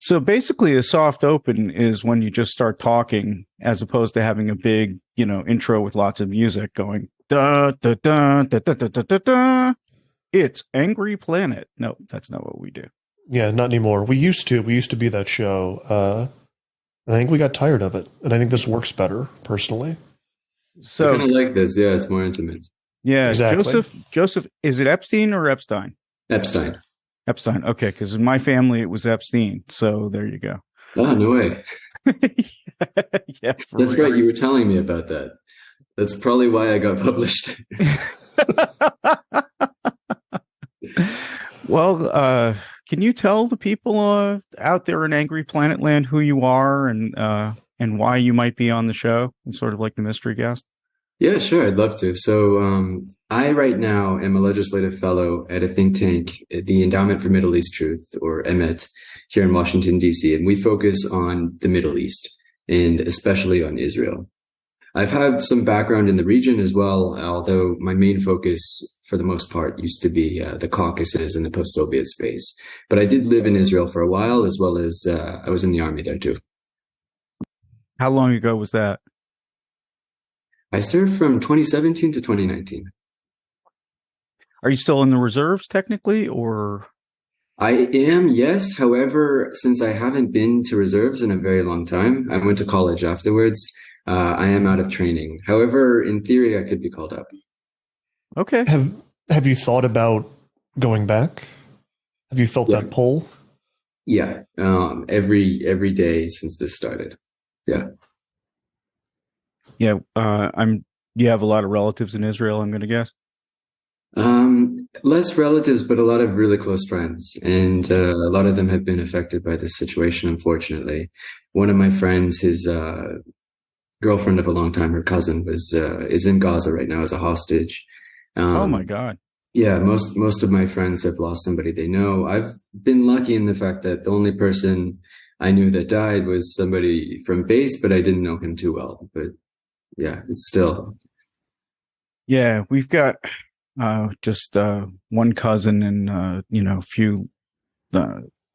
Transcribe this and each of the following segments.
So basically, a soft open is when you just start talking, as opposed to having a big, intro with lots of music going da da da da da da da da da. It's Angry Planet. No, that's not what we do. Yeah, not anymore. We used to. We used to be that show. I think we got tired of it, and I think this works better, personally. I So kind of like this. Yeah, it's more intimate. yeah, Exactly. Joseph, is it Epstein or Epstein? Epstein. Epstein. Okay, because in my family it was Epstein. So there you go. Oh, no way. Yeah, for That's real. right. You were telling me about that. That's probably why I got published. Well, can you tell the people out there in Angry Planet Land who you are and why you might be on the show, and sort of like the mystery guest? Yeah, sure. I'd love to. So, I right now am a legislative fellow at a think tank, the Endowment for Middle East Truth, or EMET, here in Washington, D.C., and we focus on the Middle East and especially on Israel. I've had some background in the region as well, although my main focus for the most part used to be the Caucasus and the post-Soviet space. But I did live in Israel for a while, as well as I was in the army there too. How long ago was that? I served from 2017 to 2019. Are you still in the reserves technically, or? I am, yes. However, since I haven't been to reserves in a very long time, I went to college afterwards. I am out of training. However, in theory, I could be called up. Okay. Have you thought about going back? Have you felt Yeah. that pull? Yeah, every day since this started. Yeah. Yeah. You have a lot of relatives in Israel, I'm going to guess. Less relatives, but a lot of really close friends, and a lot of them have been affected by this situation, unfortunately. One of my friends, his girlfriend of a long time, her cousin, is in Gaza right now as a hostage. Oh my God. Yeah, most of my friends have lost somebody they know. I've been lucky in the fact that the only person I knew that died was somebody from base, but I didn't know him too well. But yeah, it's still. Yeah, we've got just one cousin and a few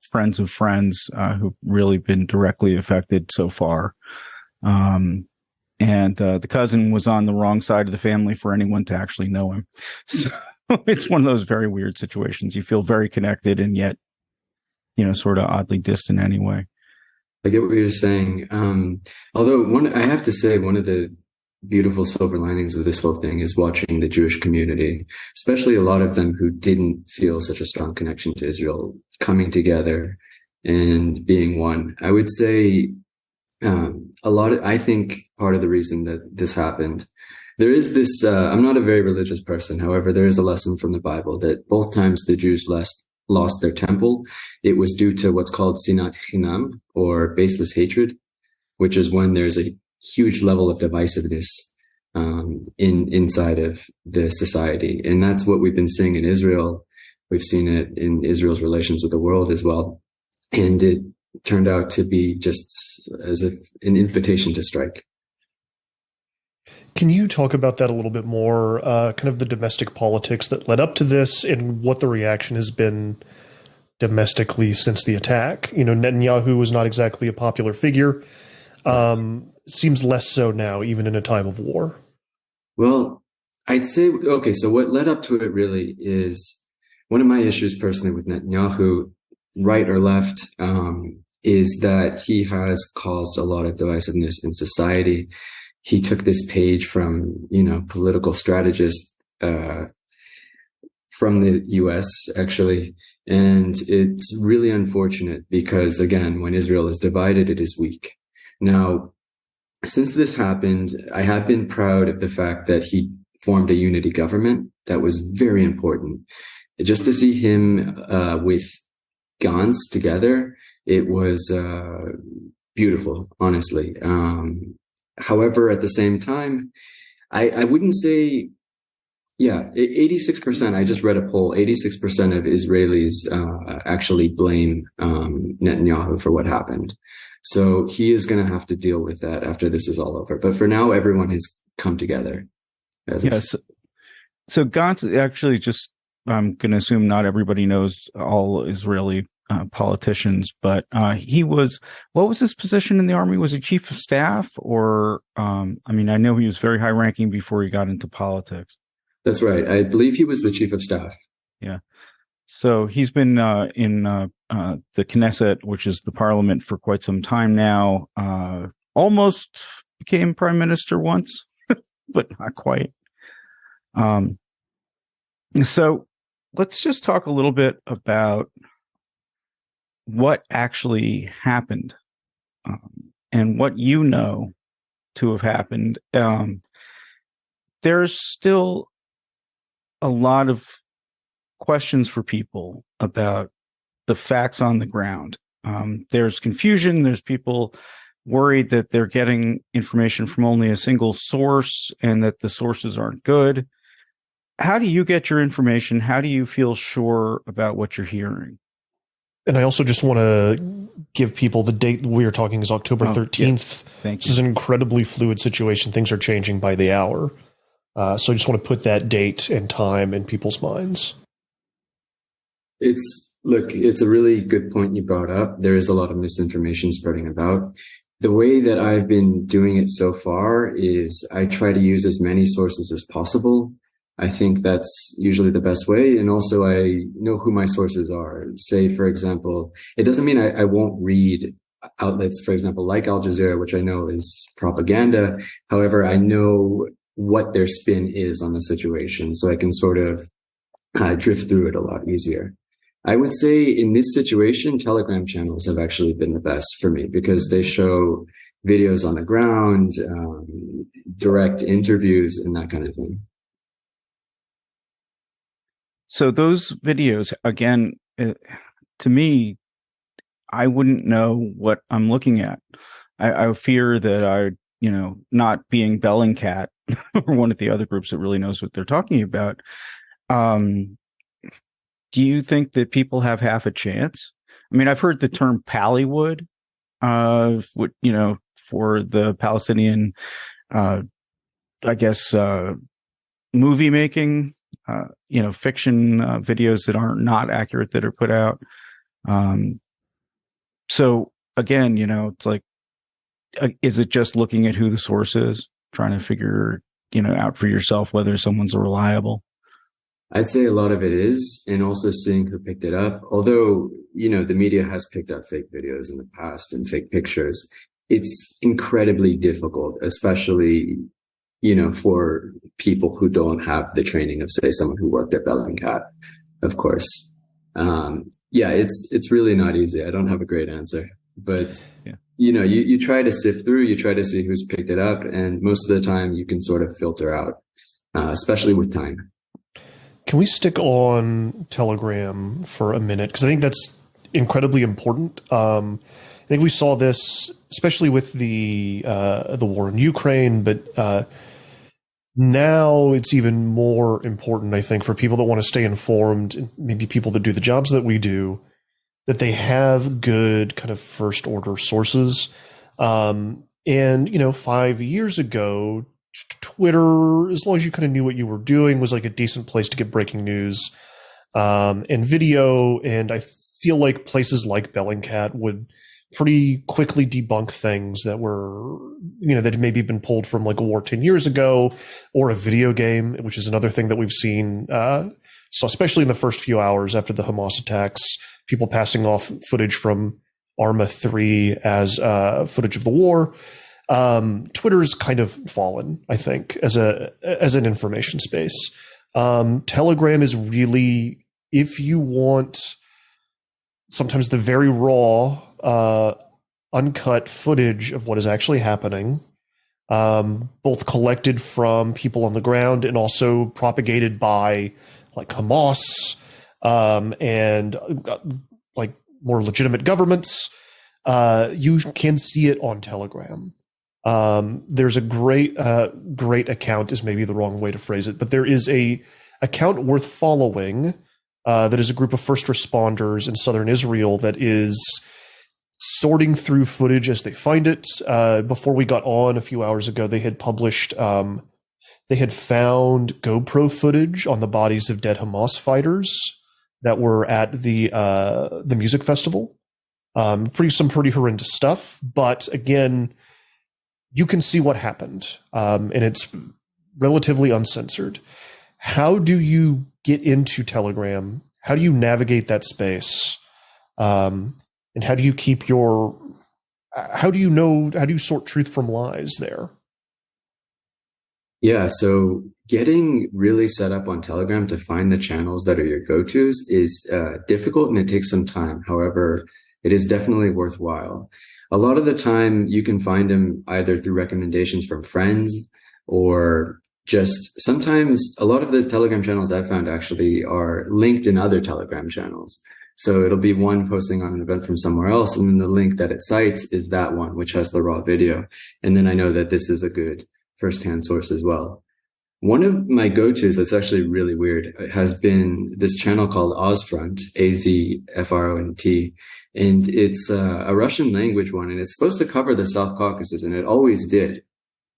friends of friends who've really been directly affected so far. And the cousin was on the wrong side of the family for anyone to actually know him. So it's one of those very weird situations. You feel very connected and yet, sort of oddly distant anyway. I get what you're saying. Although I have to say, one of the beautiful silver linings of this whole thing is watching the Jewish community, especially a lot of them who didn't feel such a strong connection to Israel, coming together and being one. I would say I think part of the reason that this happened, there is this, I'm not a very religious person. However, there is a lesson from the Bible that both times the Jews lost their temple, it was due to what's called sinat chinam, or baseless hatred, which is when there's a huge level of divisiveness inside of the society. And that's what we've been seeing in Israel. We've seen it in Israel's relations with the world as well. And it turned out to be just as if an invitation to strike. Can you talk about that a little bit more, kind of the domestic politics that led up to this and what the reaction has been domestically since the attack? Netanyahu was not exactly a popular figure. Seems less so now, even in a time of war. Well, I'd say, okay, so what led up to it really is one of my issues personally with Netanyahu, right or left, is that he has caused a lot of divisiveness in society. He took this page from, political strategists from the US, actually. And it's really unfortunate because, again, when Israel is divided, it is weak. Now, since this happened, I have been proud of the fact that he formed a unity government. That was very important. Just to see him with Gantz together, it was beautiful, honestly. However, at the same time, I wouldn't say, 86%, I just read a poll, 86% of Israelis actually blame Netanyahu for what happened. So he is going to have to deal with that after this is all over. But for now, everyone has come together. Yes. So Gantz actually just, I'm going to assume not everybody knows all Israeli politicians, but he was, what was his position in the army? Was he chief of staff or, I mean, I know he was very high ranking before he got into politics. That's right. I believe he was the chief of staff. Yeah. So he's been in the Knesset, which is the parliament, for quite some time now. Almost became prime minister once, but not quite. So let's just talk a little bit about what actually happened and what you know to have happened. There's still a lot of questions for people about the facts on the ground. There's confusion. There's people worried that they're getting information from only a single source and that the sources aren't good. How do you get your information? How do you feel sure about what you're hearing? And I also just want to give people the date we are talking is October 13th. Yes. Thank you. This is an incredibly fluid situation. Things are changing by the hour. So I just want to put that date and time in people's minds. It's a really good point you brought up. There is a lot of misinformation spreading about. The way that I've been doing it so far is I try to use as many sources as possible. I think that's usually the best way. And also I know who my sources are. Say, for example, it doesn't mean I won't read outlets, for example, like Al Jazeera, which I know is propaganda. However, I know what their spin is on the situation, so I can sort of drift through it a lot easier. I would say in this situation, Telegram channels have actually been the best for me because they show videos on the ground, direct interviews, and that kind of thing. So those videos, again, to me, I wouldn't know what I'm looking at. I fear that I, not being Bellingcat or one of the other groups that really knows what they're talking about. Do you think that people have half a chance? I mean, I've heard the term Pallywood, for the Palestinian, movie making, fiction videos that are not accurate that are put out. So again, it's like, is it just looking at who the source is, trying to figure, out for yourself whether someone's reliable? I'd say a lot of it is, and also seeing who picked it up. Although, the media has picked up fake videos in the past and fake pictures, it's incredibly difficult, especially, for people who don't have the training of, say, someone who worked at Bellingcat, of course. It's really not easy. I don't have a great answer, but yeah. You try to sift through, you try to see who's picked it up, and most of the time you can sort of filter out, especially with time. Can we stick on Telegram for a minute? Because I think that's incredibly important. I think we saw this, especially with the war in Ukraine, but now it's even more important, I think, for people that want to stay informed, and maybe people that do the jobs that we do, that they have good kind of first order sources. And 5 years ago, Twitter, as long as you kind of knew what you were doing, was like a decent place to get breaking news and video. And I feel like places like Bellingcat would pretty quickly debunk things that were, that had maybe been pulled from like a war 10 years ago or a video game, which is another thing that we've seen. So especially in the first few hours after the Hamas attacks, people passing off footage from Arma 3 as footage of the war. Twitter's kind of fallen, I think, as an information space. Telegram is really, if you want sometimes the very raw, uncut footage of what is actually happening, both collected from people on the ground and also propagated by like Hamas and like more legitimate governments, you can see it on Telegram. There's a great account is maybe the wrong way to phrase it, but there is a account worth following that is a group of first responders in southern Israel that is sorting through footage as they find it. Before we got on a few hours ago, they had published, they had found GoPro footage on the bodies of dead Hamas fighters that were at the music festival. Some pretty horrendous stuff, but again, you can see what happened, and it's relatively uncensored. How do you get into Telegram? How do you navigate that space? And how do you keep how do you sort truth from lies there? Yeah, so getting really set up on Telegram to find the channels that are your go-tos is difficult and it takes some time. However, it is definitely worthwhile. A lot of the time you can find them either through recommendations from friends or just sometimes a lot of the Telegram channels I found actually are linked in other Telegram channels. So it'll be one posting on an event from somewhere else, and then the link that it cites is that one, which has the raw video. And then I know that this is a good firsthand source as well. One of my go-tos that's actually really weird has been this channel called Ozfront, AZFRONT, and it's a Russian language one, and it's supposed to cover the South Caucasus, and it always did,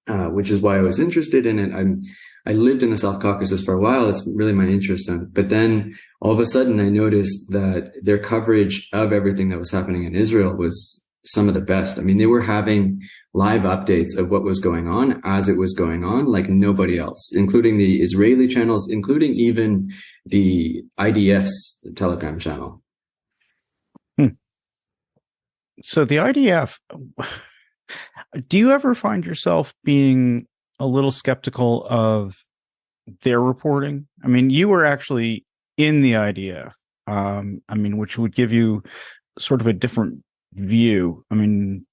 which is why I was interested in it. I lived in the South Caucasus for a while. It's really my interest in. But then all of a sudden I noticed that their coverage of everything that was happening in Israel was some of the best. I mean, they were having live updates of what was going on as it was going on, like nobody else, including the Israeli channels, including even the IDF's Telegram channel. So the IDF, do you ever find yourself being a little skeptical of their reporting? I mean, you were actually in the IDF, which would give you sort of a different view. I mean,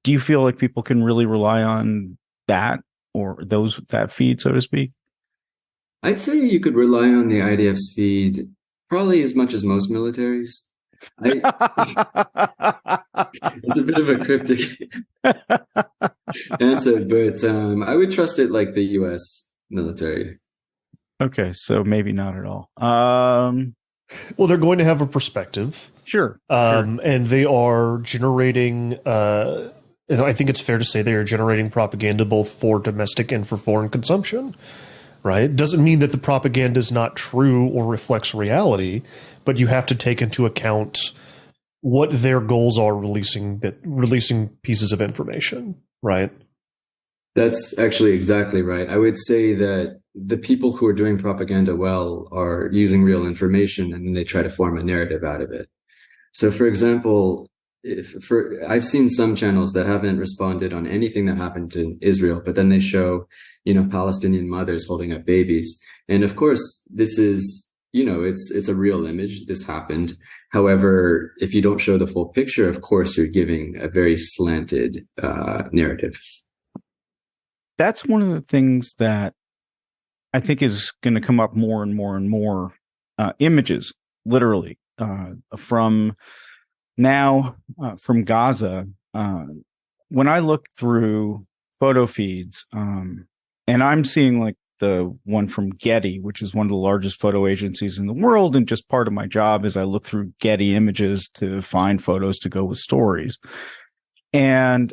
do you feel like people can really rely on that or that feed, so to speak? I'd say you could rely on the IDF's feed probably as much as most militaries. It's a bit of a cryptic answer, but I would trust it like the US military. Okay, so maybe not at all. Well, they're going to have a perspective. Sure. And they are generating, I think it's fair to say they are generating propaganda both for domestic and for foreign consumption, right? Doesn't mean that the propaganda is not true or reflects reality, but you have to take into account what their goals are releasing pieces of information, right? That's actually exactly right. I would say that the people who are doing propaganda well are using real information and then they try to form a narrative out of it. So, for example, I've seen some channels that haven't responded on anything that happened in Israel, but then they show, Palestinian mothers holding up babies. And of course, this is, it's a real image. This happened. However, if you don't show the full picture, of course, you're giving a very slanted narrative. That's one of the things that I think is going to come up more and more and more. Images, literally, from Gaza. When I look through photo feeds, and I'm seeing like the one from Getty, which is one of the largest photo agencies in the world, and just part of my job is I look through Getty images to find photos to go with stories. And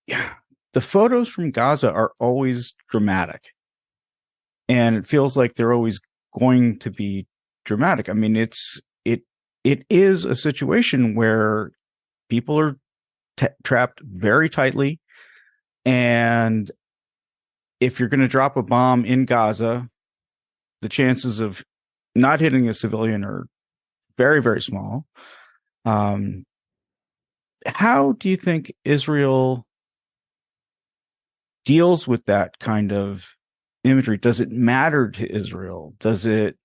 yeah, the photos from Gaza are always dramatic. And it feels like they're always going to be dramatic. I mean, it is a situation where people are trapped very tightly. And if you're going to drop a bomb in Gaza, the chances of not hitting a civilian are very, very small. How do you think Israel deals with that kind of imagery? Does it matter to Israel? Does it,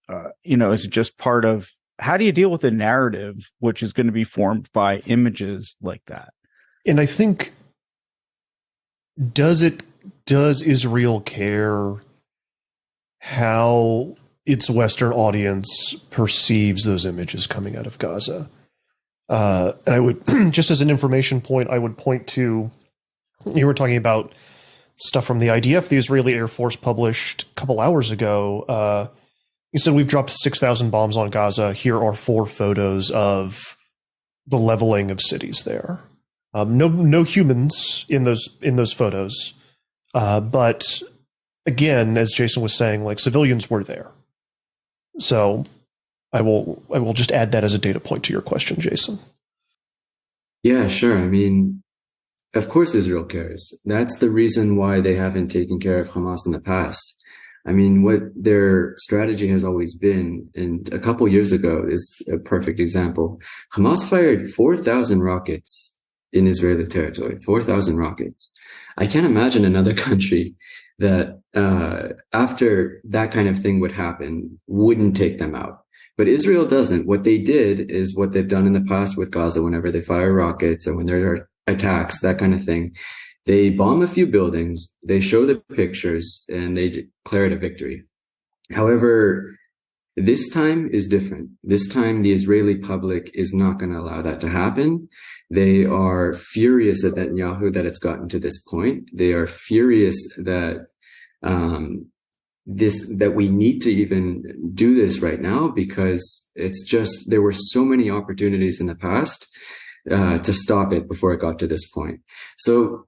is it just part of, how do you deal with a narrative which is going to be formed by images like that? And I think, does Israel care how its Western audience perceives those images coming out of Gaza? And I would, just as an information point, I would point to, you were talking about stuff from the IDF, the Israeli Air Force published a couple hours ago. He said, we've dropped 6,000 bombs on Gaza. Here are 4 photos of the leveling of cities there. No humans in those photos. But again, as Jason was saying, like civilians were there. So I will just add that as a data point to your question, Jason. Yeah, sure. I mean, of course Israel cares. That's the reason why they haven't taken care of Hamas in the past. I mean, what their strategy has always been, and a couple years ago is a perfect example. Hamas fired 4,000 rockets in Israeli territory, 4,000 rockets. I can't imagine another country that after that kind of thing would happen, wouldn't take them out. But Israel doesn't. What they did is what they've done in the past with Gaza whenever they fire rockets or when there are attacks, that kind of thing. They bomb a few buildings, they show the pictures, and they declare it a victory. However, this time is different. This time, the Israeli public is not going to allow that to happen. They are furious at Netanyahu that it's gotten to this point. They are furious that that we need to even do this right now, because it's just, there were so many opportunities in the past to stop it before it got to this point. So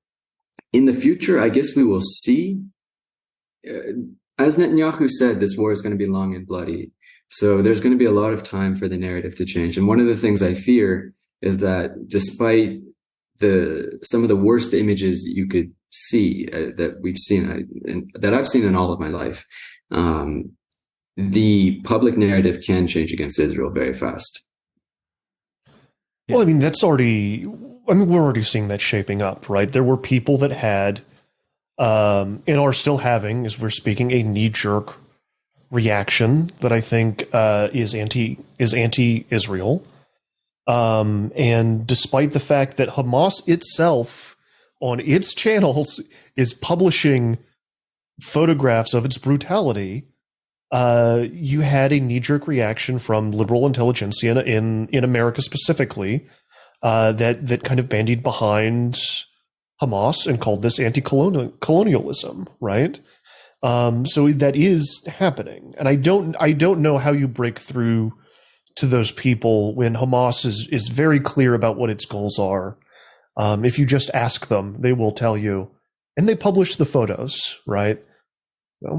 in the future, I guess we will see, as Netanyahu said, this war is going to be long and bloody. So there's going to be a lot of time for the narrative to change. And one of the things I fear is that despite some of the worst images you could see that we've seen, that I've seen in all of my life, the public narrative can change against Israel very fast. Well, I mean, we're already seeing that shaping up, right? There were people that had, and are still having, as we're speaking, a knee-jerk reaction that I think is anti-Israel. And despite the fact that Hamas itself on its channels is publishing photographs of its brutality, you had a knee-jerk reaction from liberal intelligentsia in America specifically, that kind of bandied behind Hamas and called this anti-colonialism, right? So that is happening, and I don't know how you break through to those people when Hamas is very clear about what its goals are. If you just ask them, they will tell you, and they publish the photos, right? So.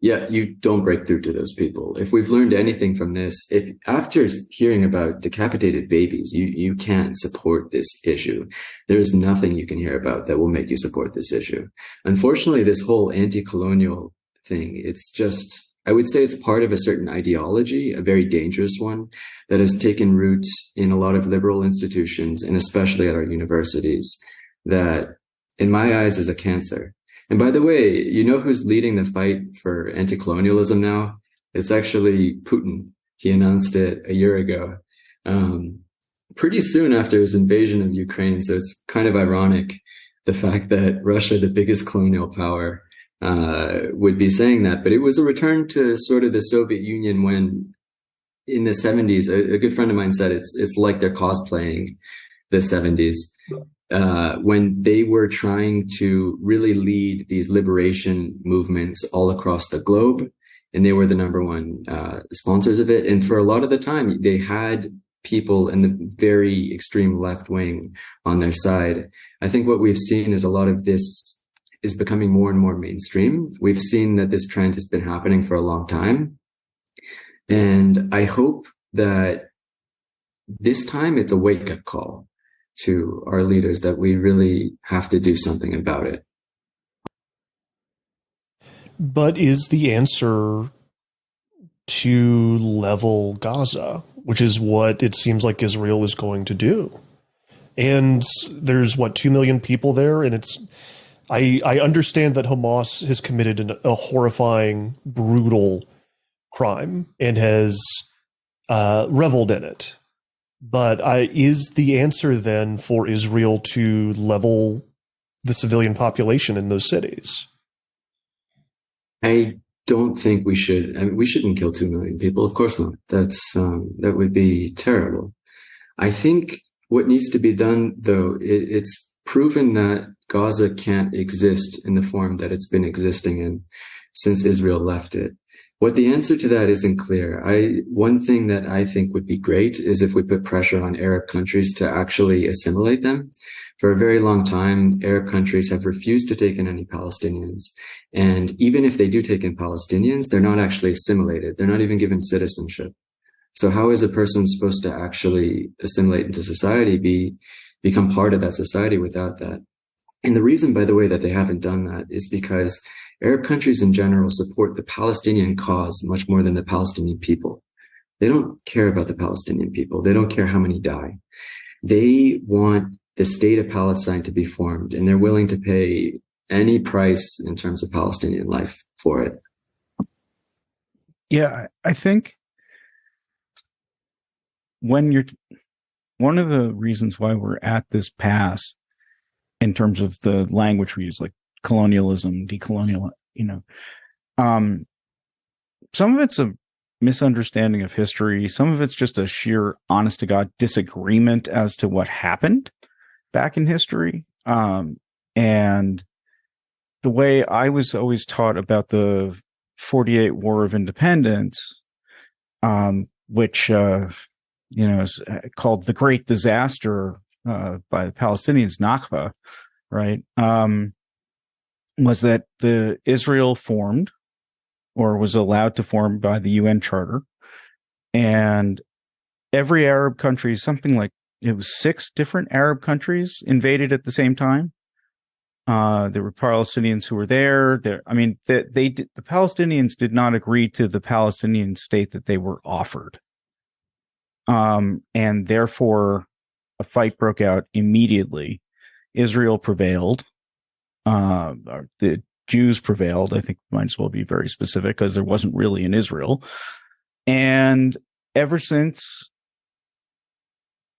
Yeah, you don't break through to those people. If we've learned anything from this, if after hearing about decapitated babies, you can't support this issue, there's nothing you can hear about that will make you support this issue. Unfortunately, this whole anti-colonial thing, it's just, I would say it's part of a certain ideology, a very dangerous one, that has taken root in a lot of liberal institutions, and especially at our universities, that in my eyes is a cancer. And by the way, you know who's leading the fight for anti-colonialism now? It's actually Putin. He announced it a year ago, pretty soon after his invasion of Ukraine. So it's kind of ironic, the fact that Russia, the biggest colonial power, would be saying that. But it was a return to sort of the Soviet Union when in the 70s, a good friend of mine said it's like they're cosplaying the 70s. When they were trying to really lead these liberation movements all across the globe, and they were the number one sponsors of it. And for a lot of the time, they had people in the very extreme left wing on their side. I think what we've seen is a lot of this is becoming more and more mainstream. We've seen that this trend has been happening for a long time. And I hope that this time it's a wake-up call to our leaders that we really have to do something about it. But is the answer to level Gaza, which is what it seems like Israel is going to do? And there's 2 million people there, and I understand that Hamas has committed a horrifying, brutal crime and has reveled in it. But is the answer then for Israel to level the civilian population in those cities? I don't think we should. I mean, we shouldn't kill 2 million people. Of course not. That would be terrible. I think what needs to be done, though, it's proven that Gaza can't exist in the form that it's been existing in since Israel left it. What the answer to that isn't clear. One thing that I think would be great is if we put pressure on Arab countries to actually assimilate them. For a very long time, Arab countries have refused to take in any Palestinians. And even if they do take in Palestinians, they're not actually assimilated. They're not even given citizenship. So how is a person supposed to actually assimilate into society, become part of that society without that? And the reason, by the way, that they haven't done that is because Arab countries in general support the Palestinian cause much more than the Palestinian people. They don't care about the Palestinian people. They don't care how many die. They want the state of Palestine to be formed, and they're willing to pay any price in terms of Palestinian life for it. Yeah, I think one of the reasons why we're at this pass in terms of the language we use, like colonialism, decolonial, some of it's a misunderstanding of history. Some of it's just a sheer, honest to God, disagreement as to what happened back in history. And the way I was always taught about the 48 War of Independence, which, is called the Great Disaster by the Palestinians, Nakba, right? Was that Israel formed or was allowed to form by the UN Charter, and every Arab country, something like it was 6 different Arab countries invaded at the same time. There were Palestinians who were there. The Palestinians did not agree to the Palestinian state that they were offered, and therefore a fight broke out immediately. Israel prevailed. The Jews prevailed. I think might as well be very specific because there wasn't really an Israel. And ever since,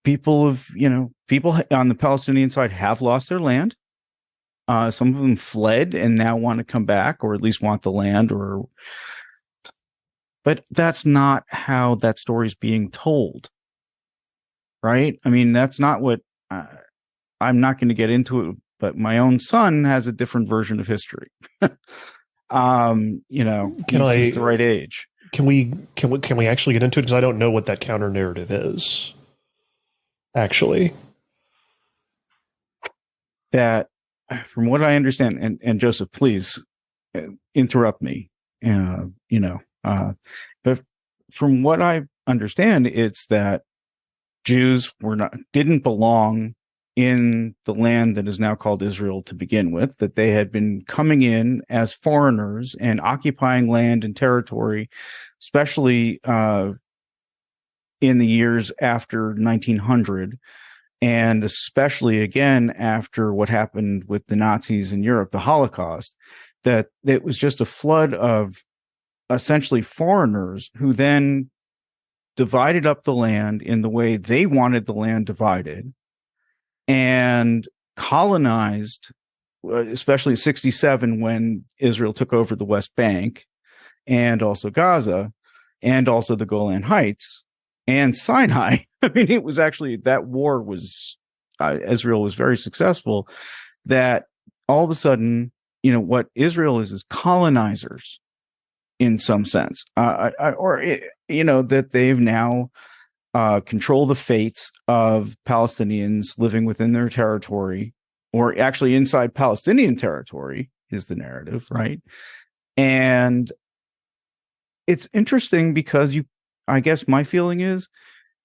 people on the Palestinian side have lost their land. Some of them fled and now want to come back, or at least want the land. But that's not how that story is being told, right? I mean, that's not what. I'm not going to get into it, but my own son has a different version of history. He's the right age. Can we actually get into it? Because I don't know what that counter narrative is. Actually, that from what I understand, and Joseph, please interrupt me. But from what I understand, it's that Jews didn't belong in the land that is now called Israel to begin with, that they had been coming in as foreigners and occupying land and territory, especially in the years after 1900, and especially again after what happened with the Nazis in Europe, the Holocaust, that it was just a flood of essentially foreigners who then divided up the land in the way they wanted the land divided, and colonized, especially 1967 when Israel took over the West Bank and also Gaza and also the Golan Heights and Sinai. I mean, it was actually, that war was, Israel was very successful, that all of a sudden, what Israel is colonizers in some sense, that they've now control the fates of Palestinians living within their territory, or actually inside Palestinian territory is the narrative, right? And it's interesting because I guess my feeling is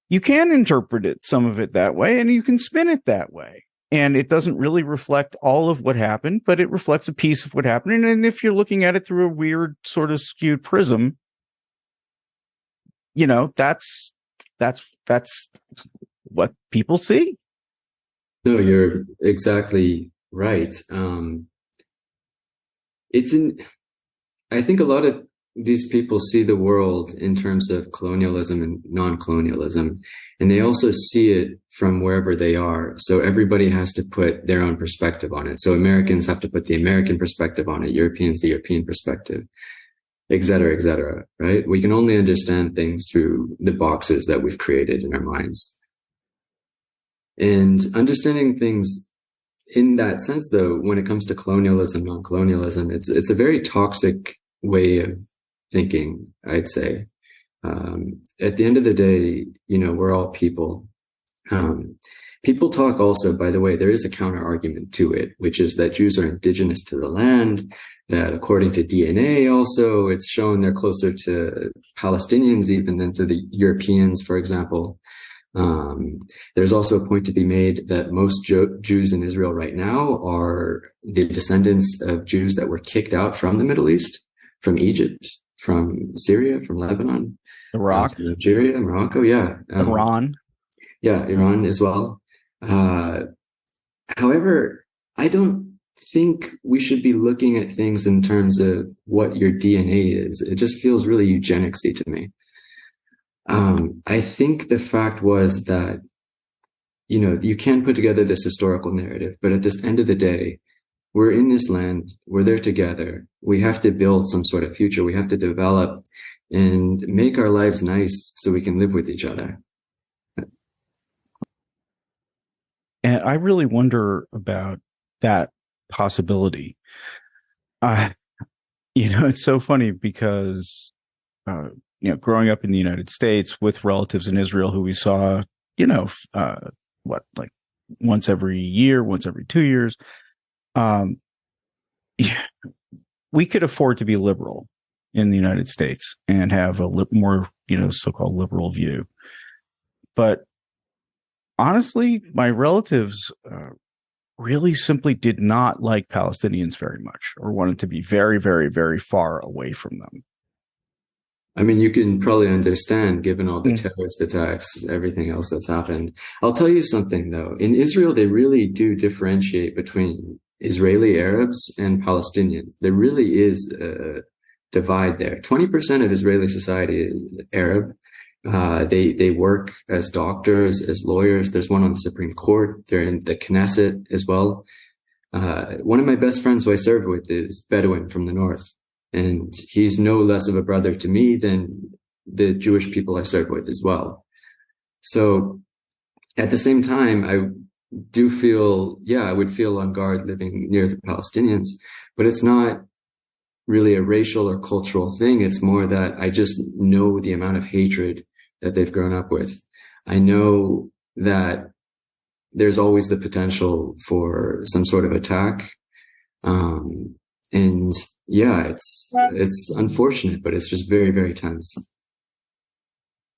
you can interpret some of it that way, and you can spin it that way. And it doesn't really reflect all of what happened, but it reflects a piece of what happened. And if you're looking at it through a weird sort of skewed prism, that's what people see. No, you're exactly right. I think a lot of these people see the world in terms of colonialism and non-colonialism, and they also see it from wherever they are. So everybody has to put their own perspective on it. So Americans have to put the American perspective on it, Europeans, the European perspective, et cetera, right? We can only understand things through the boxes that we've created in our minds. And understanding things in that sense, though, when it comes to colonialism, non-colonialism, it's a very toxic way of thinking, I'd say. At the end of the day, we're all people. People talk also, by the way, there is a counter argument to it, which is that Jews are indigenous to the land, that according to DNA also, it's shown they're closer to Palestinians even than to the Europeans, for example. There's also a point to be made that most Jews in Israel right now are the descendants of Jews that were kicked out from the Middle East, from Egypt, from Syria, from Lebanon, Iraq, Nigeria, Morocco, yeah. Iran. Yeah, Iran as well. However, I don't think we should be looking at things in terms of what your DNA is. It just feels really eugenicsy to me. I think the fact was that, you can put together this historical narrative, but at this end of the day, we're in this land, we're there together. We have to build some sort of future. We have to develop and make our lives nice so we can live with each other. And I really wonder about that possibility. It's so funny because, growing up in the United States with relatives in Israel who we saw, like once every year, once every 2 years, we could afford to be liberal in the United States and have a more, so-called liberal view. But honestly, my relatives really simply did not like Palestinians very much, or wanted to be very, very, very far away from them. I mean, you can probably understand, given all the terrorist attacks, everything else that's happened. I'll tell you something, though. In Israel, they really do differentiate between Israeli Arabs and Palestinians. There really is a divide there. 20% of Israeli society is Arab. They work as doctors, as lawyers. There's one on the Supreme Court. They're in the Knesset as well. One of my best friends who I served with is Bedouin from the north. And he's no less of a brother to me than the Jewish people I served with as well. So at the same time, I do feel, I would feel on guard living near the Palestinians, but it's not really a racial or cultural thing. It's more that I just know the amount of hatred that they've grown up with. I know that there's always the potential for some sort of attack. And it's unfortunate, but it's just very, very tense.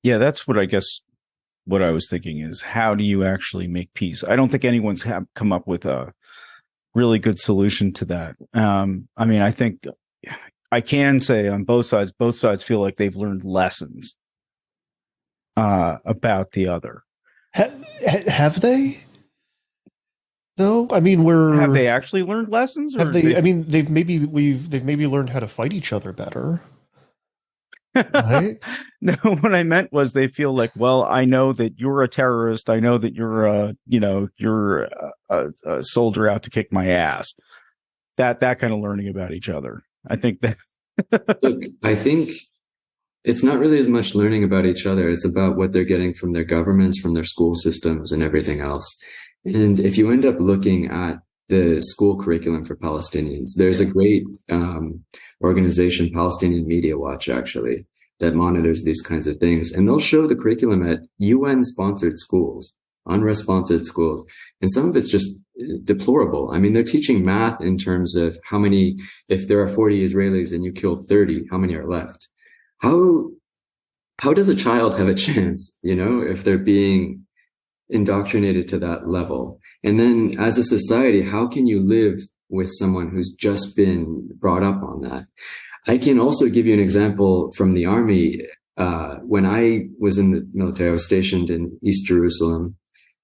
Yeah, that's what I was thinking is, how do you actually make peace? I don't think anyone's come up with a really good solution to that. I think I can say on both sides feel like they've learned lessons about the other. Have they? Though, have they actually learned lessons? Or they've maybe learned how to fight each other better. Right? No, what I meant was they feel like, well, I know that you're a terrorist. I know that you're a soldier out to kick my ass. That kind of learning about each other. I think that. Look, I think it's not really as much learning about each other. It's about what they're getting from their governments, from their school systems, and everything else. And if you end up looking at the school curriculum for Palestinians, there's a great organization, Palestinian Media Watch, actually, that monitors these kinds of things. And they'll show the curriculum at UN-sponsored schools, UNRWA-sponsored schools. And some of it's just deplorable. I mean, they're teaching math in terms of how many, if there are 40 Israelis and you killed 30, how many are left? How does a child have a chance, if they're being indoctrinated to that level? And then as a society, how can you live with someone who's just been brought up on that? I can also give you an example from the army. When I was in the military, I was stationed in East Jerusalem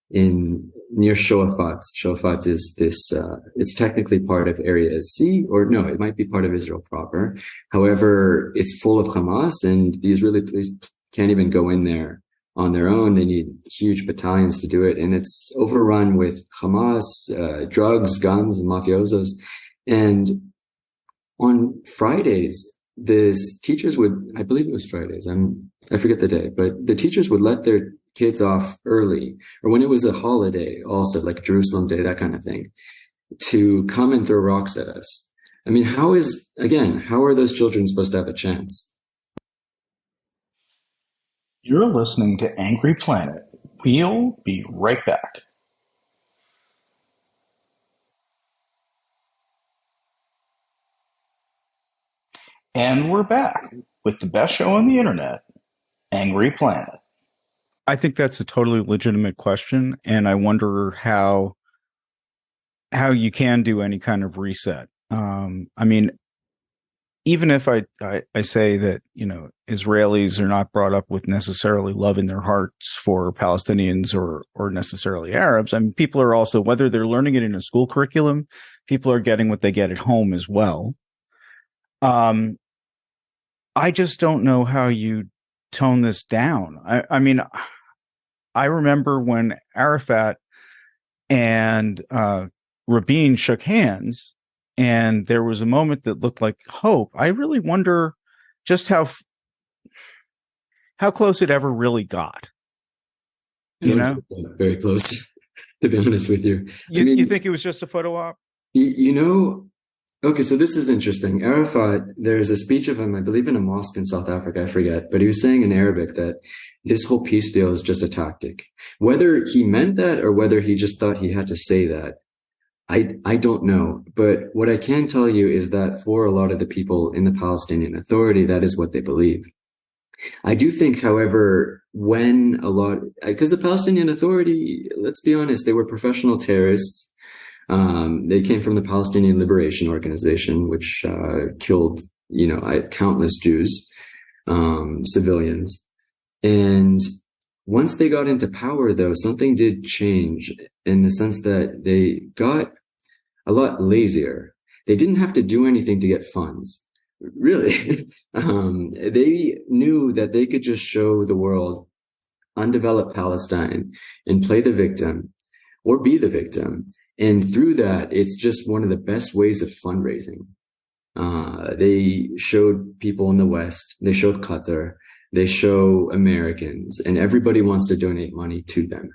near Shoafat. Shoafat is this, it's technically part of Area C, or no, it might be part of Israel proper. However, it's full of Hamas, and the Israeli police can't even go in there on their own. They need huge battalions to do it. And it's overrun with Hamas, drugs, guns, and mafiosos. And on Fridays, the teachers would, I believe it was Fridays, I forget the day, but the teachers would let their kids off early, or when it was a holiday also, like Jerusalem Day, that kind of thing, to come and throw rocks at us. I mean, how are those children supposed to have a chance? You're listening to Angry Planet. We'll be right back. And we're back with the best show on the internet, Angry Planet. I think that's a totally legitimate question, and I wonder how you can do any kind of reset. I mean, even if I say that, Israelis are not brought up with necessarily love in their hearts for Palestinians or necessarily Arabs, I mean, people are also, whether they're learning it in a school curriculum, people are getting what they get at home as well. I just don't know how you tone this down. I mean, I remember when Arafat and Rabin shook hands, and there was a moment that looked like hope. I really wonder just how close it ever really got. Very close, to be honest with you. You think it was just a photo op? Okay, so this is interesting. Arafat, there's a speech of him, I believe in a mosque in South Africa, I forget, but he was saying in Arabic that this whole peace deal is just a tactic. Whether he meant that or whether he just thought he had to say that, I don't know. But what I can tell you is that for a lot of the people in the Palestinian Authority, that is what they believe. I do think, however, because the Palestinian Authority, let's be honest, they were professional terrorists. They came from the Palestinian Liberation Organization, which killed, countless Jews, civilians. And once they got into power, though, something did change in the sense that they got a lot lazier. They didn't have to do anything to get funds. Really. They knew that they could just show the world undeveloped Palestine and play the victim or be the victim. And through that, it's just one of the best ways of fundraising. They showed people in the West, they showed Qatar, they show Americans, and everybody wants to donate money to them.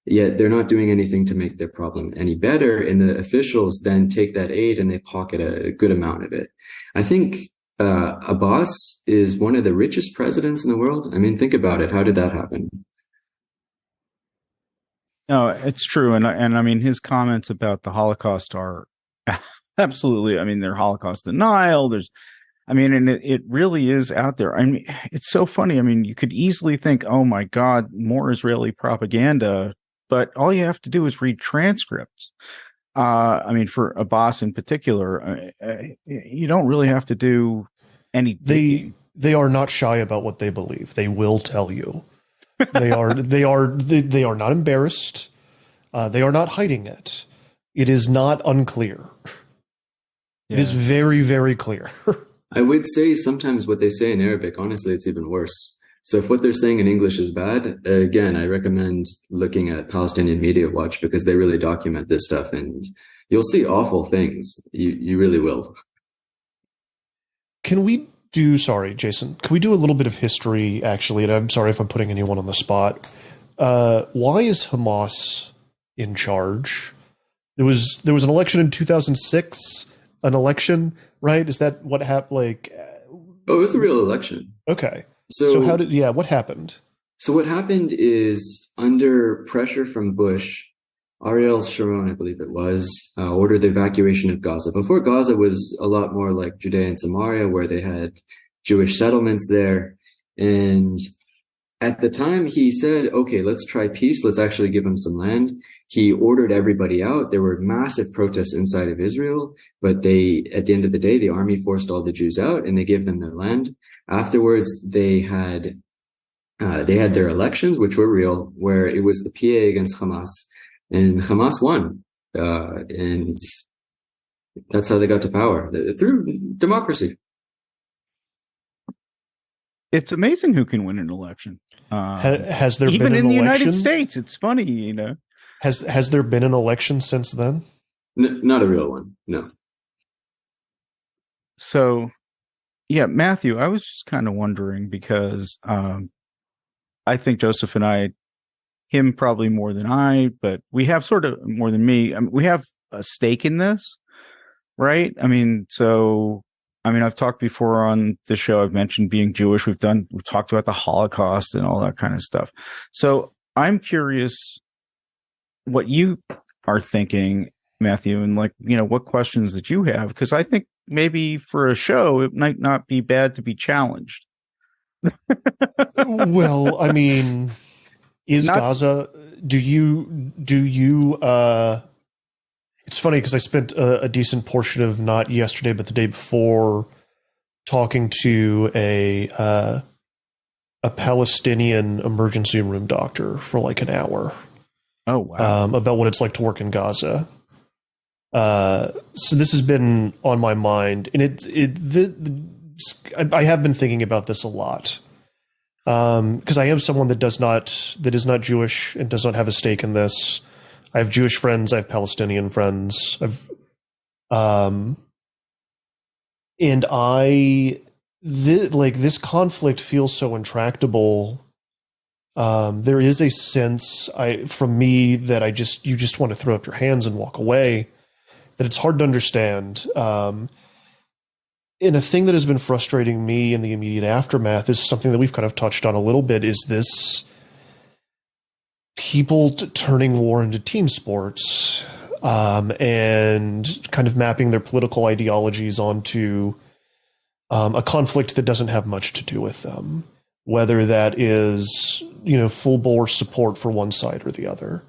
Yet they're not doing anything to make their problem any better. And the officials then take that aid and they pocket a good amount of it. I think Abbas is one of the richest presidents in the world. I mean, think about it. How did that happen? No, it's true. And I mean, his comments about the Holocaust are absolutely, I mean, they're Holocaust denial. And it really is out there. I mean, it's so funny. I mean, you could easily think, oh my God, more Israeli propaganda, but all you have to do is read transcripts. I mean, for Abbas in particular, you don't really have to do any. They are not shy about what they believe. They will tell you. They are not embarrassed. They are not hiding it. It is not unclear. Yeah. It is very, very clear. I would say sometimes what they say in Arabic, honestly, it's even worse. So if what they're saying in English is bad, again, I recommend looking at Palestinian Media Watch because they really document this stuff and you'll see awful things. You really will. Sorry, Jason, can we do a little bit of history, actually? And I'm sorry if I'm putting anyone on the spot. Why is Hamas in charge? There was an election in 2006, an election, right? Is that what happened? Oh, it was a real election. Okay. So what happened? So what happened is under pressure from Bush, Ariel Sharon, I believe it was, ordered the evacuation of Gaza. Before, Gaza was a lot more like Judea and Samaria, where they had Jewish settlements there. And at the time, he said, okay, let's try peace. Let's actually give them some land. He ordered everybody out. There were massive protests inside of Israel, but at the end of the day, the army forced all the Jews out and they gave them their land. Afterwards, they had their elections, which were real, where it was the PA against Hamas. And Hamas won. And that's how they got to power, through democracy. It's amazing who can win an election. Has there even been in the election? United States? It's funny, Has there been an election since then? Not a real one, no. So, yeah, Matthew, I was just kind of wondering because I think Joseph and I, him probably more than I, but we have sort of more than me. I mean, we have a stake in this. right? I mean, so I mean, I've talked before on the show. I've mentioned being Jewish. We've talked about the Holocaust and all that kind of stuff. So I'm curious what you are thinking, Matthew, and like, what questions that you have, because I think maybe for a show it might not be bad to be challenged. Well, I mean, is Not Gaza, do you it's funny because I spent a decent portion of not yesterday but the day before talking to a Palestinian emergency room doctor for like an hour. Oh wow. About what it's like to work in Gaza. So this has been on my mind, and I have been thinking about this a lot, because I am someone that is not Jewish and does not have a stake in this. I have Jewish friends, I have Palestinian friends, this conflict feels so intractable. There is a sense from me that you just want to throw up your hands and walk away, that it's hard to understand. And a thing that has been frustrating me in the immediate aftermath is something that we've kind of touched on a little bit, is this people turning war into team sports, and kind of mapping their political ideologies onto a conflict that doesn't have much to do with them, whether that is, full bore support for one side or the other.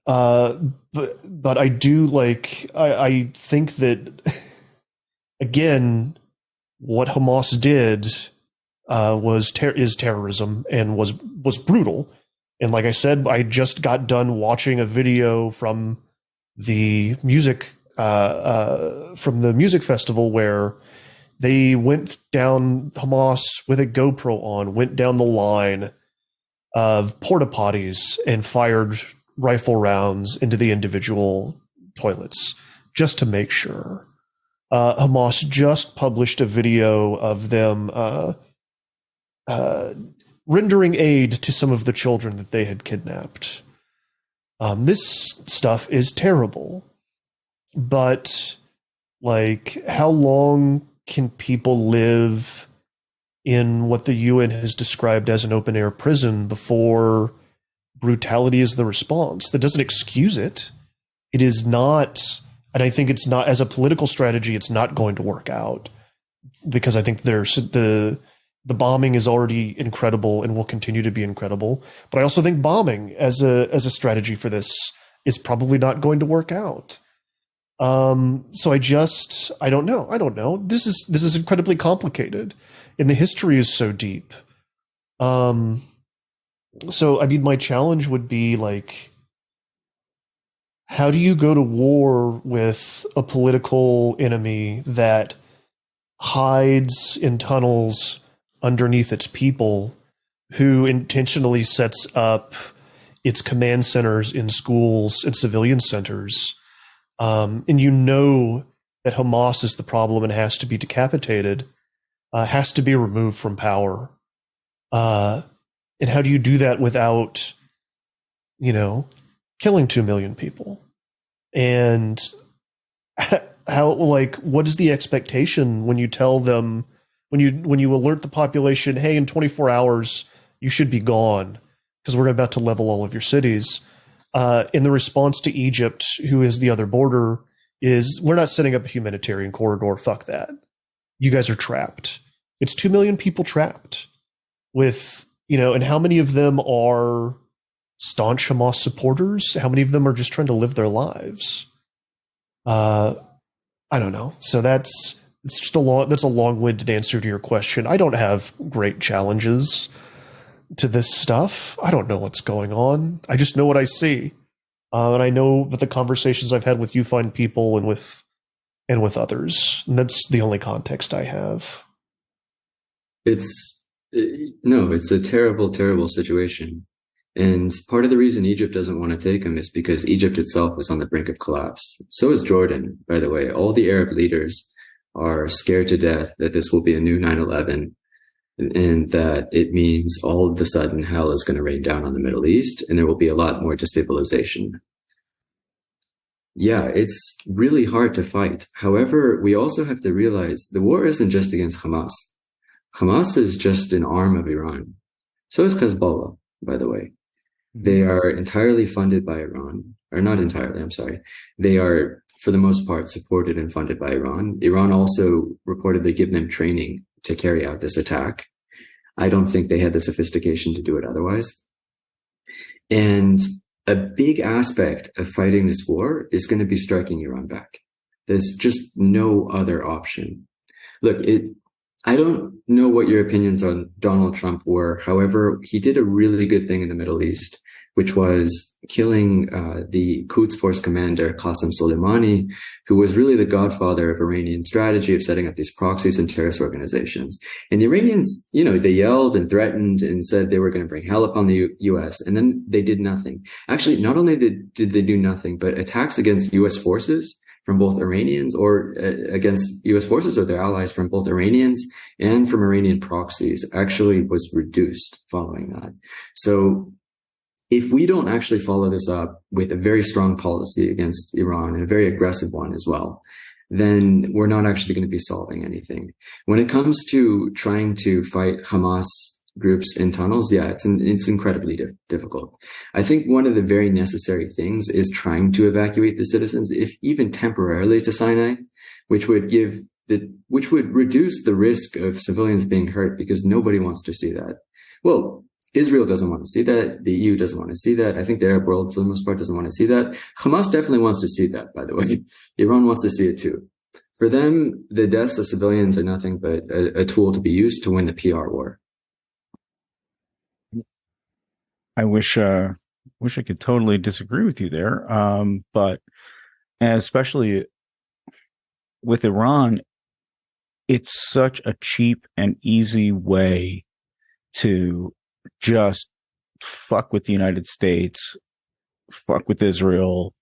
But I do I think that, again, what Hamas did is terrorism and was brutal. And like I said, I just got done watching a video from the music festival where they went down, Hamas with a GoPro on, went down the line of porta potties and fired rifle rounds into the individual toilets just to make sure. Hamas just published a video of them rendering aid to some of the children that they had kidnapped. This stuff is terrible, but how long can people live in what the UN has described as an open air prison before brutality is the response? That doesn't excuse it. It is not, and I think it's not, as a political strategy, it's not going to work out, because I think the bombing is already incredible and will continue to be incredible. But I also think bombing as a strategy for this is probably not going to work out. So I don't know. This is incredibly complicated, and the history is so deep. So I mean, my challenge would be how do you go to war with a political enemy that hides in tunnels underneath its people, who intentionally sets up its command centers in schools and civilian centers? And that Hamas is the problem and has to be decapitated, has to be removed from power. And how do you do that without, killing 2 million people? And what is the expectation when you tell them, when you alert the population, hey, in 24 hours, you should be gone because we're about to level all of your cities? In the response to Egypt, who is the other border, is, we're not setting up a humanitarian corridor. Fuck that. You guys are trapped. It's 2 million people trapped with, and how many of them are staunch Hamas supporters? How many of them are just trying to live their lives? I don't know. So that's a long-winded answer to your question. I don't have great challenges to this stuff. I don't know what's going on. I just know what I see. And I know that the conversations I've had with you fine people and with others. And that's the only context I have. It's a terrible, terrible situation. And part of the reason Egypt doesn't want to take him is because Egypt itself is on the brink of collapse. So is Jordan, by the way. All the Arab leaders are scared to death that this will be a new 9/11, and that it means all of a sudden hell is going to rain down on the Middle East, and there will be a lot more destabilization. Yeah, it's really hard to fight. However, we also have to realize the war isn't just against Hamas. Hamas is just an arm of Iran. So is Hezbollah, by the way. They are entirely funded by Iran, or not entirely, I'm sorry. They are, for the most part, supported and funded by Iran. Iran also reportedly give them training to carry out this attack. I don't think they had the sophistication to do it otherwise. And a big aspect of fighting this war is going to be striking Iran back. There's just no other option. Look, I don't know what your opinions on Donald Trump were. However, he did a really good thing in the Middle East, which was killing the Quds Force commander, Qasem Soleimani, who was really the godfather of Iranian strategy of setting up these proxies and terrorist organizations. And the Iranians, they yelled and threatened and said they were going to bring hell upon the U.S. And then they did nothing. Actually, not only did they do nothing, but attacks against U.S. forces from both Iranians or against U.S. forces or their allies from both Iranians and from Iranian proxies actually was reduced following that. So if we don't actually follow this up with a very strong policy against Iran and a very aggressive one as well, then we're not actually going to be solving anything. When it comes to trying to fight Hamas groups in tunnels, yeah, it's incredibly difficult. I think one of the very necessary things is trying to evacuate the citizens, if even temporarily, to Sinai, which would reduce the risk of civilians being hurt, because nobody wants to see that. Well, Israel doesn't want to see that. The EU doesn't want to see that. I think the Arab world, for the most part, doesn't want to see that. Hamas definitely wants to see that, by the way. Iran wants to see it too. For them, the deaths of civilians are nothing but a tool to be used to win the PR war. I wish I could totally disagree with you there. But especially with Iran, it's such a cheap and easy way to just fuck with the United States, fuck with Israel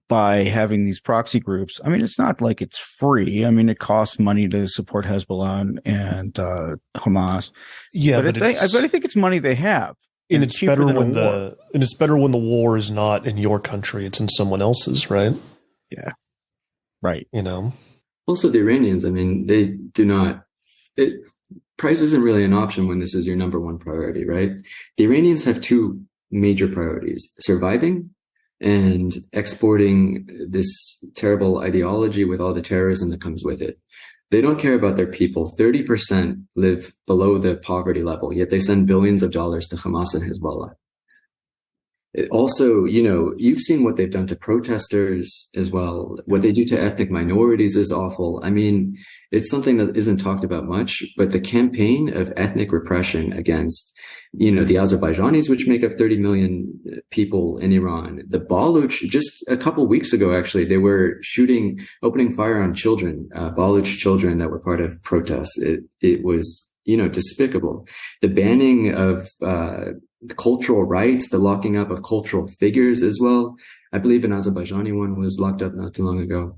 by having these proxy groups. I mean, it's not like it's free. I mean, it costs money to support Hezbollah and Hamas. Yeah, but I think it's money they have. And it's better when the war is not in your country; it's in someone else's, right? Yeah, right. Also, the Iranians. I mean, they do not. Price isn't really an option when this is your number one priority, right? The Iranians have two major priorities: surviving and exporting this terrible ideology with all the terrorism that comes with it. They don't care about their people. 30% live below the poverty level, yet they send billions of dollars to Hamas and Hezbollah. Also, you've seen what they've done to protesters as well. What they do to ethnic minorities is awful. I mean, it's something that isn't talked about much, but the campaign of ethnic repression against, the Azerbaijanis, which make up 30 million people in Iran, the Baluch, just a couple of weeks ago, actually, they were opening fire on children, Baluch children that were part of protests. It was, despicable. The banning of, the cultural rights, the locking up of cultural figures as well. I believe an Azerbaijani one was locked up not too long ago.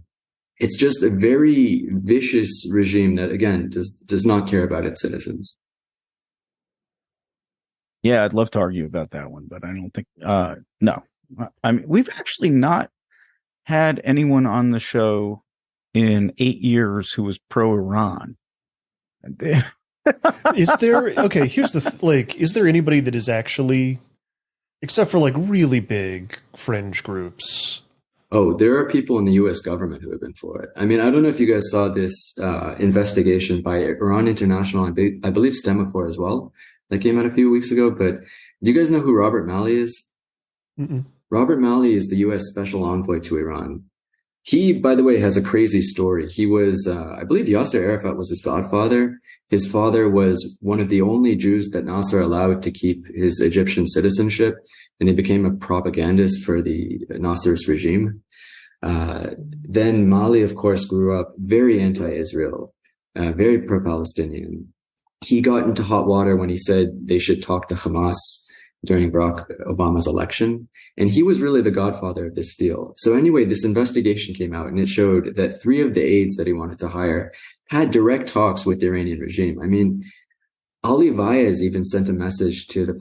It's just a very vicious regime that, again, does not care about its citizens. Yeah, I'd love to argue about that one, but I don't think, no. I mean, we've actually not had anyone on the show in 8 years who was pro-Iran. Is there here's the is there anybody that is actually, except for really big fringe groups? Oh, there are people in the US government who have been for it. I mean, I don't know if you guys saw this investigation by Iran International, I believe Semaphore as well, that came out a few weeks ago. But do you guys know who Robert Malley is? Mm-mm. Robert Malley is the US special envoy to Iran. He, by the way, has a crazy story. He was, I believe Yasser Arafat was his godfather. His father was one of the only Jews that Nasser allowed to keep his Egyptian citizenship, and he became a propagandist for the Nasser's regime. Then Mali, of course, grew up very anti-Israel, very pro-Palestinian. He got into hot water when he said they should talk to Hamas during Barack Obama's election. And he was really the godfather of this deal. So anyway, this investigation came out and it showed that 3 of the aides that he wanted to hire had direct talks with the Iranian regime. I mean, Ali Vaez even sent a message to the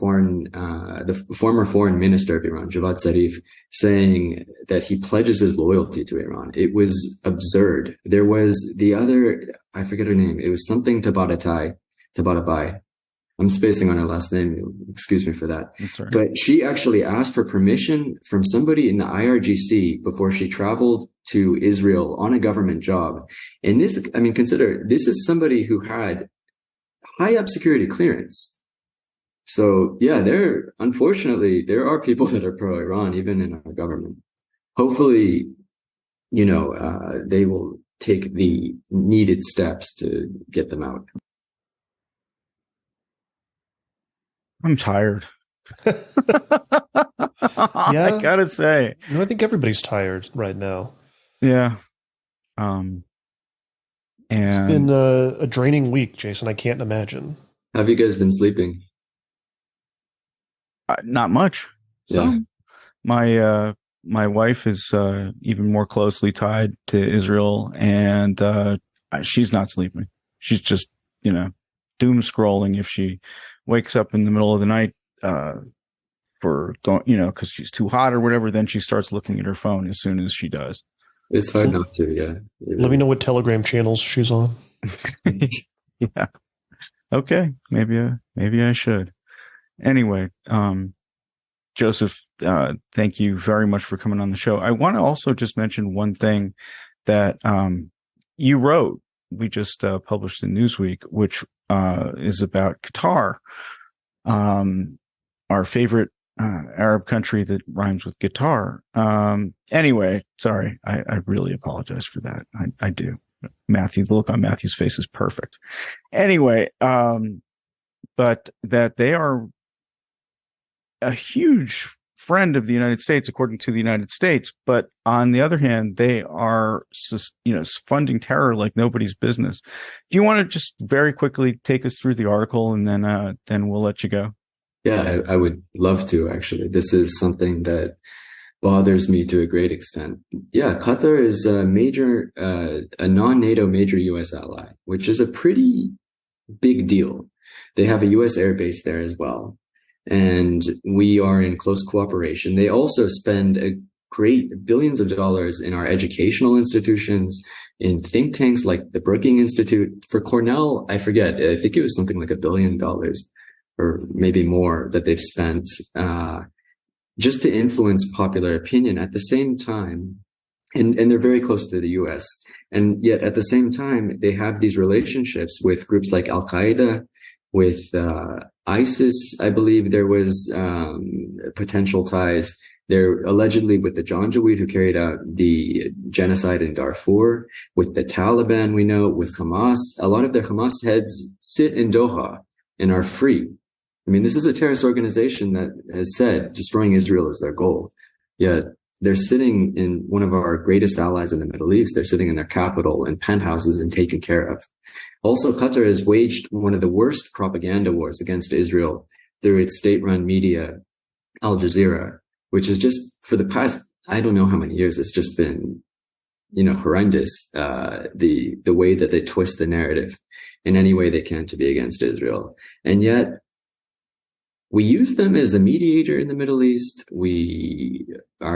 former foreign minister of Iran, Javad Zarif, saying that he pledges his loyalty to Iran. It was absurd. There was the other, I forget her name. It was something Tabatabai. I'm spacing on her last name. Excuse me for that. That's right. But she actually asked for permission from somebody in the IRGC before she traveled to Israel on a government job. And this, I mean, consider this is somebody who had high up security clearance. So yeah, unfortunately, there are people that are pro-Iran, even in our government. Hopefully, they will take the needed steps to get them out. I'm tired. Yeah. I gotta say. I think everybody's tired right now. Yeah. And it's been a draining week, Jason. I can't imagine. Have you guys been sleeping? Not much. So my wife is even more closely tied to Israel, and she's not sleeping. She's just, doom scrolling if she wakes up in the middle of the night for going, because she's too hot or whatever. Then she starts looking at her phone as soon as she does. It's hard not to, yeah. Let me know what Telegram channels she's on. Yeah. Okay. Maybe I should. Anyway, Joseph, thank you very much for coming on the show. I want to also just mention one thing that you wrote. We just published in Newsweek, which is about Qatar, our favorite Arab country that rhymes with guitar. Anyway, sorry, I really apologize for that. I do. Matthew, the look on Matthew's face is perfect. Anyway, but that they are a huge friend of the United States, according to the United States. But on the other hand, they are, funding terror like nobody's business. Do you want to just very quickly take us through the article, and then we'll let you go? Yeah, I would love to, actually. This is something that bothers me to a great extent. Yeah, Qatar is a non-NATO major U.S. ally, which is a pretty big deal. They have a U.S. air base there as well. And we are in close cooperation. They also spend great billions of dollars in our educational institutions, in think tanks like the Brookings Institute. For Cornell, I forget, I think it was something like $1 billion or maybe more that they've spent just to influence popular opinion at the same time. And they're very close to the US. And yet at the same time, they have these relationships with groups like Al-Qaeda, with ISIS. I believe there was potential ties. They're allegedly with the Janjaweed who carried out the genocide in Darfur, with the Taliban, we know, with Hamas. A lot of their Hamas heads sit in Doha and are free. I mean, this is a terrorist organization that has said destroying Israel is their goal. Yet they're sitting in one of our greatest allies in the Middle East. They're sitting in their capital in penthouses and taken care of. Also, Qatar has waged one of the worst propaganda wars against Israel through its state-run media, Al Jazeera, which is just, for the past, I don't know how many years, it's just been, horrendous, the way that they twist the narrative in any way they can to be against Israel. And yet, we use them as a mediator in the Middle East. We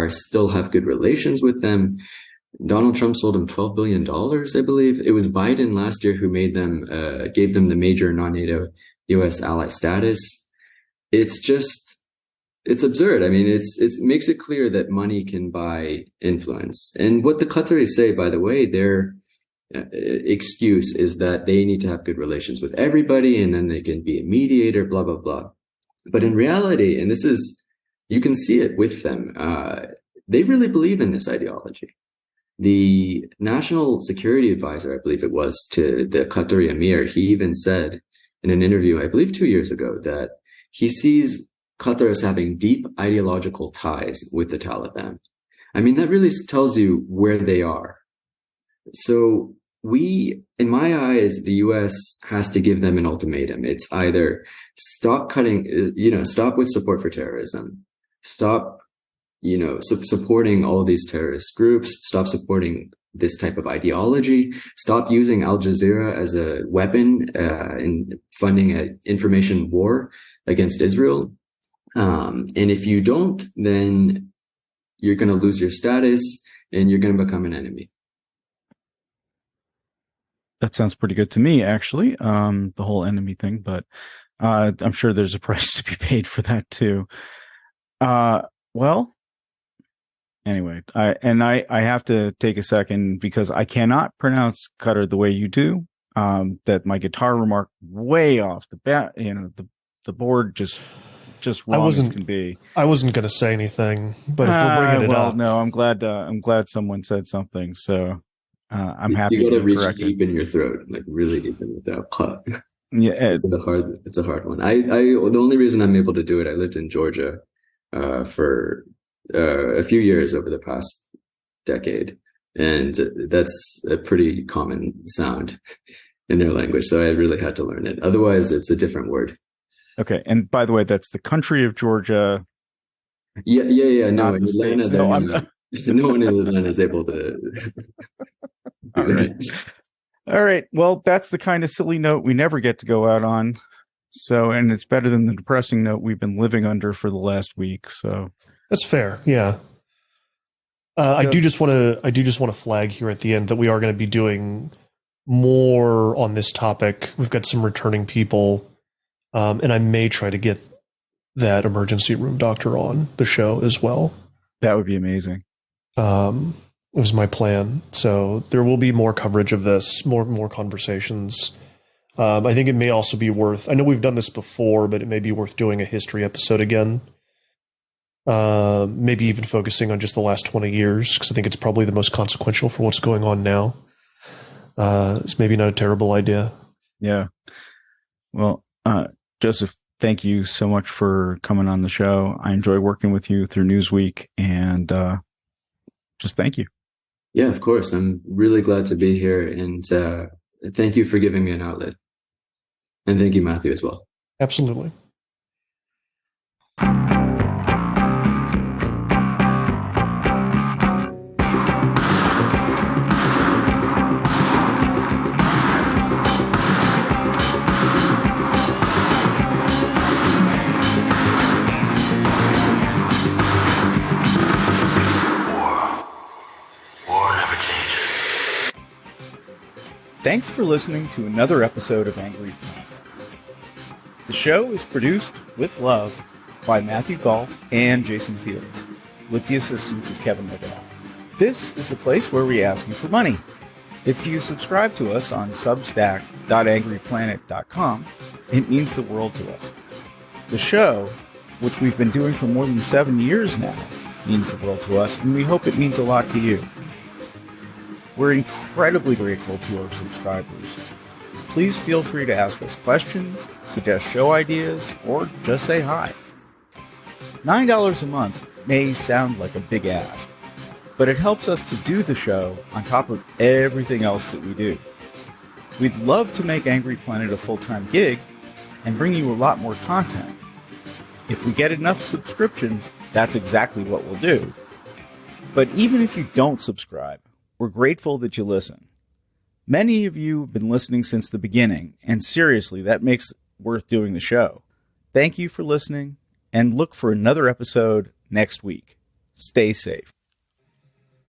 still have good relations with them. Donald Trump sold them $12 billion, I believe. It was Biden last year who gave them the major non-NATO U.S. ally status. It's absurd. I mean, it makes it clear that money can buy influence. And what the Qataris say, by the way, their excuse is that they need to have good relations with everybody, and then they can be a mediator, blah, blah, blah. But in reality, and you can see it with them, they really believe in this ideology. The national security advisor, I believe it was, to the Qatari emir, he even said in an interview, I believe 2 years ago, that he sees Qatar as having deep ideological ties with the Taliban. I mean, that really tells you where they are. So in my eyes, the U.S. has to give them an ultimatum. It's either stop with support for terrorism, stop, supporting all these terrorist groups, stop supporting this type of ideology. Stop using Al Jazeera as a weapon in funding an information war against Israel. And if you don't, then you're going to lose your status and you're going to become an enemy. That sounds pretty good to me, actually. The whole enemy thing, but I'm sure there's a price to be paid for that too. Well, anyway, I have to take a second because I cannot pronounce Qatar the way you do. That my guitar remark way off the bat, the board just wrong as can be. I wasn't going to say anything, but if we're bringing it up, no, I'm glad someone said something. So I'm happy. You got to reach correct deep in your throat, like really deep in that cut. Yeah, it's a hard one. The only reason I'm able to do it, I lived in Georgia for a few years over the past decade, and that's a pretty common sound in their language. So I really had to learn it. Otherwise, it's a different word. Okay, and by the way, that's the country of Georgia. Yeah. No, the state. No one in Atlanta is able to do that. All right. Well, that's the kind of silly note we never get to go out on. So, and it's better than the depressing note we've been living under for the last week. So that's fair. Yeah. I do just want to flag here at the end that we are going to be doing more on this topic. We've got some returning people, and I may try to get that emergency room doctor on the show as well. That would be amazing. It was my plan. So there will be more coverage of this, more conversations. I think it may also be worth, I know we've done this before, but it may be worth doing a history episode again. Maybe even focusing on just the last 20 years, because I think it's probably the most consequential for what's going on now. It's maybe not a terrible idea. Yeah. Well, Joseph, thank you so much for coming on the show. I enjoy working with you through Newsweek, and just thank you. Yeah, of course. I'm really glad to be here, and thank you for giving me an outlet. And thank you, Matthew, as well. Absolutely. Thanks for listening to another episode of Angry Planet. The show is produced with love by Matthew Galt and Jason Fields, with the assistance of Kevin Liddell. This is the place where we ask you for money. If you subscribe to us on substack.angryplanet.com, it means the world to us. The show, which we've been doing for more than 7 years now, means the world to us, and we hope it means a lot to you. We're incredibly grateful to our subscribers. Please feel free to ask us questions, suggest show ideas, or just say hi. $9 a month may sound like a big ask, but it helps us to do the show on top of everything else that we do. We'd love to make Angry Planet a full-time gig and bring you a lot more content. If we get enough subscriptions, that's exactly what we'll do. But even if you don't subscribe, we're grateful that you listen. Many of you have been listening since the beginning, and seriously, that makes it worth doing the show. Thank you for listening, and look for another episode next week. Stay safe.